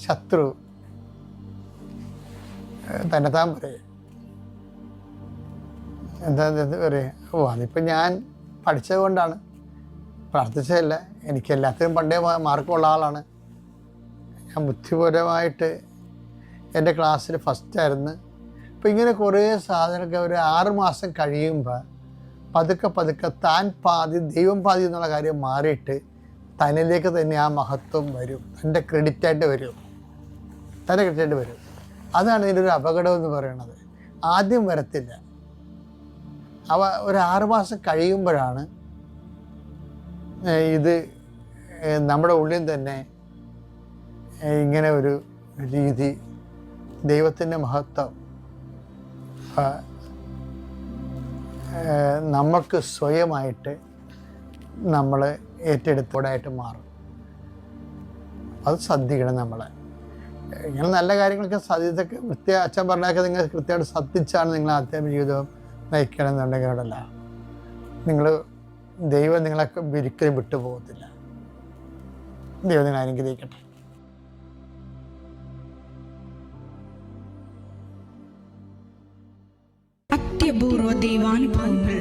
ശത്രു തന്നെത്താൻ പറയും. എന്താ പറയുക, അതിപ്പോൾ ഞാൻ പഠിച്ചത് കൊണ്ടാണ്, പ്രാർത്ഥിച്ചതല്ല. എനിക്ക് എല്ലാത്തിനും പണ്ടേ മാർക്കുള്ള ആളാണ്. ഞാൻ ബുദ്ധിപരമായിട്ട് എൻ്റെ ക്ലാസ്സിൽ ഫസ്റ്റായിരുന്നു. അപ്പോൾ ഇങ്ങനെ കുറേ സാധനമൊക്കെ ഒരു 6 മാസം കഴിയുമ്പോൾ പതുക്കെ താൻ പാതി ദൈവം പാതി എന്നുള്ള കാര്യം മാറിയിട്ട് തന്നിലേക്ക് തന്നെ ആ മഹത്വം വരും, തൻ്റെ ക്രെഡിറ്റായിട്ട് വരും. അതാണ് ഇതിൻ്റെ ഒരു അപകടം എന്ന് പറയുന്നത്. ആദ്യം വരത്തില്ല. ഒരു 6 മാസം കഴിയുമ്പോഴാണ് ഇത് നമ്മുടെ ഉള്ളിൽ തന്നെ ഇങ്ങനെ ഒരു രീതി, ദൈവത്തിൻ്റെ മഹത്വം നമുക്ക് സ്വയമായിട്ട് നമ്മൾ ഏറ്റെടുത്തോടായിട്ട് മാറും. അത് ശ്രദ്ധിക്കണം. നമ്മളെ ഇങ്ങനെ നല്ല കാര്യങ്ങളൊക്കെ ഇതൊക്കെ അച്ഛൻ പറഞ്ഞാൽ നിങ്ങൾ കൃത്യമായിട്ട് ശ്രദ്ധിച്ചാണ് നിങ്ങൾ ആത്മീയ ജീവിതം നയിക്കണം എന്നുണ്ടെങ്കിൽ അവിടെയല്ല, ദൈവം നിങ്ങളൊക്കെ ഒരിക്കലും വിട്ടുപോകത്തില്ല. ദൈവം നിങ്ങൾ അനുഗ്രഹിക്കട്ടെ. അത്യപൂർവ ദൈവാനുഭവങ്ങൾ